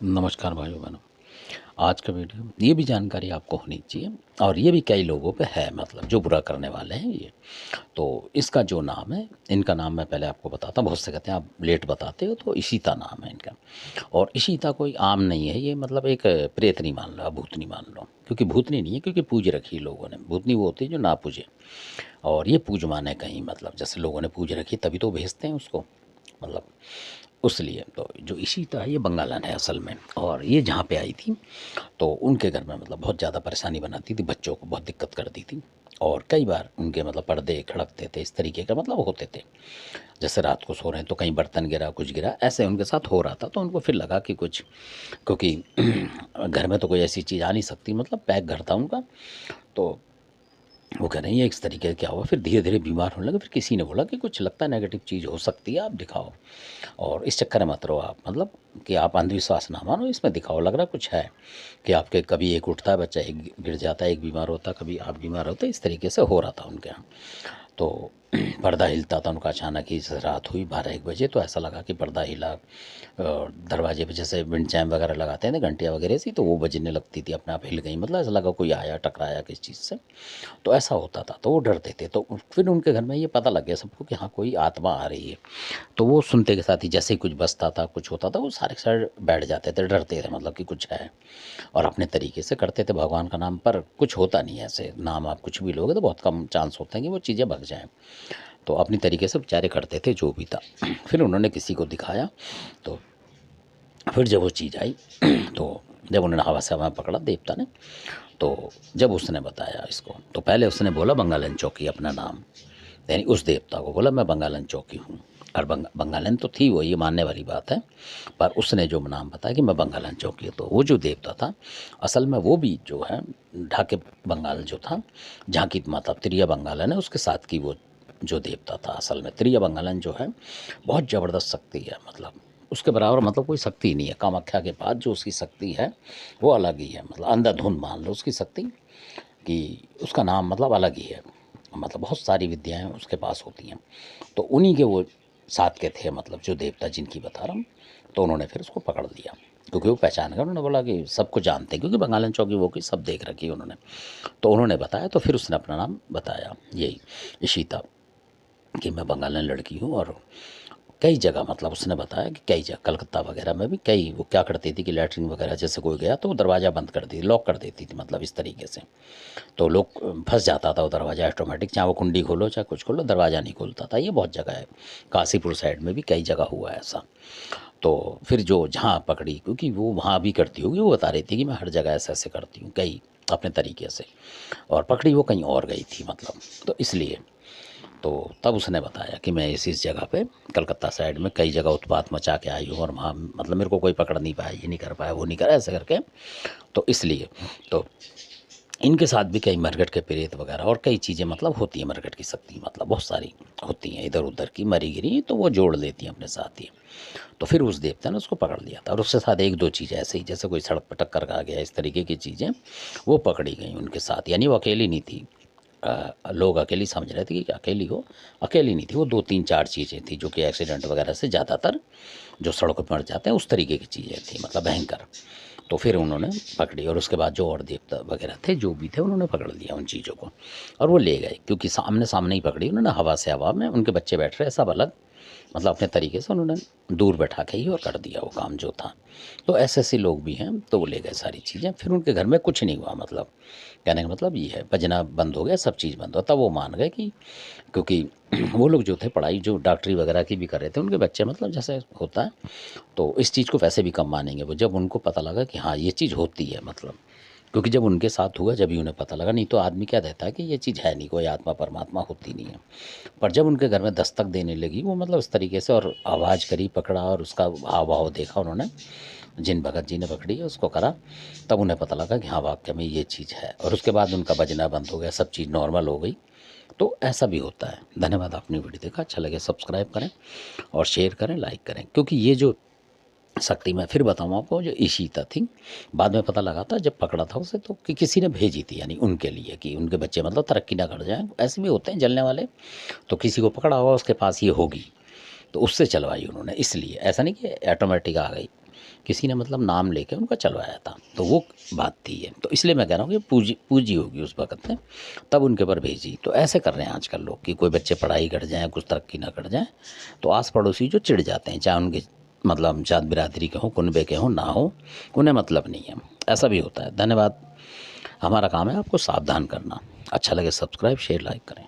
नमस्कार भाइयों बहनों। आज का वीडियो ये भी जानकारी आपको होनी चाहिए और ये भी कई लोगों पे है, मतलब जो बुरा करने वाले हैं ये। तो इसका जो नाम है, इनका नाम मैं पहले आपको बताता हूँ। बहुत से कहते हैं आप लेट बताते हो, तो इशिता नाम है इनका। और इशिता कोई आम नहीं है, ये मतलब एक प्रेतनी मान लो, भूतनी मान लो। क्योंकि भूतनी नहीं है, क्योंकि पूज रखी लोगों ने। भूतनी वो होती है जो ना पूजे, और ये पूज माने कहीं, मतलब जैसे लोगों ने पूज रखी तभी तो भेजते हैं उसको, मतलब उस लिए। तो जो इशिता है ये बंगालन है असल में, और ये जहाँ पे आई थी तो उनके घर में मतलब बहुत ज़्यादा परेशानी बनाती थी, बच्चों को बहुत दिक्कत करती थी। और कई बार उनके मतलब पर्दे खड़कते थे, इस तरीके का मतलब होते थे। जैसे रात को सो रहे हैं तो कहीं बर्तन गिरा, कुछ गिरा, ऐसे उनके साथ हो रहा था। तो उनको फिर लगा कि कुछ, क्योंकि घर में तो कोई ऐसी चीज़ आ नहीं सकती, मतलब पैक घर था उनका। तो वो कह रहे हैं ये इस तरीके से क्या हुआ। फिर धीरे धीरे बीमार होने लगे। फिर किसी ने बोला कि कुछ लगता है नेगेटिव चीज़ हो सकती है, आप दिखाओ। और इस चक्कर में मत रहो आप, मतलब कि आप अंधविश्वास ना मानो, इसमें दिखाओ लग रहा कुछ है। कि आपके कभी एक उठता है बच्चा, एक गिर जाता है, एक बीमार होता है, कभी आप बीमार होते, इस तरीके से हो रहा था उनके यहाँ। तो पर्दा हिलता था उनका अचानक ही। जैसे रात हुई 12-1 बजे तो ऐसा लगा कि पर्दा हिला। दरवाजे पे जैसे विंड चाइम वगैरह लगाते हैं ना, घंटियाँ वगैरह सी, तो वो बजने लगती थी, अपने आप हिल गई। मतलब ऐसा लगा कोई आया, टकराया किस चीज़ से। तो ऐसा होता था, तो वो डरते थे। तो फिर उनके घर में ये पता लग गया सबको कि हाँ कोई आत्मा आ रही है। तो वो सुनते के साथ ही जैसे ही कुछ बजता था, कुछ होता था, वो सारे के सारे बैठ जाते थे, डरते थे, मतलब कि कुछ है। और अपने तरीके से करते थे भगवान का नाम, पर कुछ होता नहीं है ऐसे। नाम आप कुछ भी लोगे तो बहुत कम चांस होते हैं कि वो चीज़ें भग जाएँ। तो अपनी तरीके से बेचारे करते थे जो भी था। फिर उन्होंने किसी को दिखाया। तो फिर जब वो चीज़ आई तो जब उन्होंने हवा से हवा में पकड़ा देवता ने, तो जब उसने बताया इसको, तो पहले उसने बोला बंगालन चौकी अपना नाम। यानी उस देवता को बोला मैं बंगालन चौकी हूँ। और बंगालन तो थी वो, ये मानने वाली बात है। पर उसने जो नाम बताया कि मैं बंगालन चौकी हूँ, तो वो जो देवता था असल में वो भी जो है ढाके बंगाल जो था, जहाँ की मतलब त्रिया बंगालन है उसके साथ की वो जो देवता था। असल में त्रिया बंगालन जो है बहुत ज़बरदस्त शक्ति है, मतलब उसके बराबर मतलब कोई शक्ति नहीं है। कामाख्या के बाद जो उसकी शक्ति है वो अलग ही है, मतलब अंधाधुंध मान लो उसकी शक्ति, कि उसका नाम मतलब अलग ही है। मतलब बहुत सारी विद्याएं उसके पास होती हैं। तो उन्हीं के वो साथ के थे, मतलब जो देवता जिनकी बता रहा हूँ। तो उन्होंने फिर उसको पकड़ लिया, क्योंकि वो पहचान गया। उन्होंने बोला कि सबको जानते हैं, क्योंकि बंगालन चौकी वो की सब देख रखी है उन्होंने। तो उन्होंने बताया, तो फिर उसने अपना नाम बताया, यही इशिता, कि मैं बंगालन लड़की हूँ। और कई जगह मतलब उसने बताया कि कई जगह कलकत्ता वगैरह में भी कई, वो क्या करती थी कि लैटरिन वगैरह जैसे कोई गया तो वो दरवाज़ा बंद कर देती, लॉक कर देती थी, मतलब इस तरीके से। तो लोग फंस जाता था वो दरवाज़ा ऑटोमेटिक, चाहे वो कुंडी खोलो चाहे कुछ खोलो, दरवाज़ा नहीं खुलता था। ये बहुत जगह है, काशीपुर साइड में भी कई जगह हुआ है ऐसा। तो फिर जो जहाँ पकड़ी, क्योंकि वो वहाँ भी करती होगी, वो बता रही थी कि मैं हर जगह ऐसे ऐसे करती हूँ कई अपने तरीके से। और पकड़ी वो कहीं और गई थी, मतलब तो इसलिए। तो तब उसने बताया कि मैं इस जगह पे कलकत्ता साइड में कई जगह उत्पात मचा के आई हूँ, और वहाँ मतलब मेरे को कोई पकड़ नहीं पाया, ये नहीं कर पाया, वो नहीं करा, ऐसे करके। तो इसलिए तो इनके साथ भी कई मरघट के प्रेत वगैरह और कई चीज़ें मतलब होती हैं। मरघट की शक्ति मतलब बहुत सारी होती हैं, इधर उधर की मरी गिरी, तो वो जोड़ लेती हैं अपने साथ ही। तो फिर उस देवता ने उसको पकड़ लिया था, और उसके साथ एक दो चीज़ें ऐसे ही, जैसे कोई सड़क पर टक्कर खा गया, इस तरीके की चीज़ें वो पकड़ी गई उनके साथ। यानी वो अकेली नहीं थी। लोग अकेली समझ रहे थे कि अकेली हो, अकेली नहीं थी वो। 2-3-4 चीज़ें थी जो कि एक्सीडेंट वगैरह से ज़्यादातर जो सड़कों पर मर जाते हैं उस तरीके की चीज़ें थी, मतलब भयंकर। तो फिर उन्होंने पकड़ी, और उसके बाद जो और देवता वगैरह थे जो भी थे उन्होंने पकड़ लिया उन चीज़ों को, और वो ले गए। क्योंकि सामने सामने ही पकड़ी उन्होंने, हवा से हवा में उनके बच्चे बैठ रहे सब अलग, मतलब अपने तरीके से उन्होंने दूर बैठा के ही और कर दिया वो काम जो था। तो ऐसे ऐसे लोग भी हैं, तो वो ले गए सारी चीज़ें। फिर उनके घर में कुछ नहीं हुआ, मतलब कहने का मतलब ये है, बजना बंद हो गया, सब चीज़ बंद हो। तब वो मान गए कि, क्योंकि वो लोग जो थे पढ़ाई जो डॉक्टरी वगैरह की भी कर रहे थे, उनके बच्चे मतलब जैसे होता है, तो इस चीज़ को वैसे भी कम मानेंगे वो, जब उनको पता लगा कि हाँ ये चीज़ होती है, मतलब क्योंकि जब उनके साथ हुआ जब ही उन्हें पता लगा। नहीं तो आदमी क्या रहता है कि ये चीज़ है नहीं, कोई आत्मा परमात्मा होती नहीं है। पर जब उनके घर में दस्तक देने लगी वो, मतलब इस तरीके से, और आवाज़ करी, पकड़ा, और उसका हाव भाव देखा उन्होंने, जिन भगत जी ने पकड़ी है उसको करा, तब उन्हें पता लगा कि हाँ वाक़ई में ये चीज़ है। और उसके बाद उनका बजना बंद हो गया, सब चीज़ नॉर्मल हो गई। तो ऐसा भी होता है। धन्यवाद, आपने वीडियो देखा, अच्छा लगे सब्सक्राइब करें और शेयर करें, लाइक करें। क्योंकि ये जो शक्ति, मैं फिर बताऊँ आपको, जो इशिता थी, बाद में पता लगा था जब पकड़ा था उसे, तो कि किसी ने भेजी थी, यानी उनके लिए, कि उनके बच्चे मतलब तरक्की ना कर जाएँ। ऐसे भी होते हैं जलने वाले, तो किसी को पकड़ा होगा उसके पास ये होगी, तो उससे चलवाई उन्होंने। इसलिए ऐसा नहीं कि ऑटोमेटिक आ गई। किसी ने मतलब नाम लेके उनका चलवाया था, तो वो बात थी ये। तो इसलिए मैं कह रहा हूँ कि पूजी पूजी होगी उस वक़्त में, तब उनके ऊपर भेजी। तो ऐसे कर रहे हैं आजकल लोग कि कोई बच्चे पढ़ाई कर जाएँ, कुछ तरक्की ना कर जाएँ, तो आस-पड़ोसी जो चिढ़ जाते हैं, चाहे उनके मतलब जात बिरादरी के हों, कुनबे के हों, ना हों, उन्हें मतलब नहीं है। ऐसा भी होता है। धन्यवाद। हमारा काम है आपको सावधान करना। अच्छा लगे सब्सक्राइब, शेयर, लाइक करें।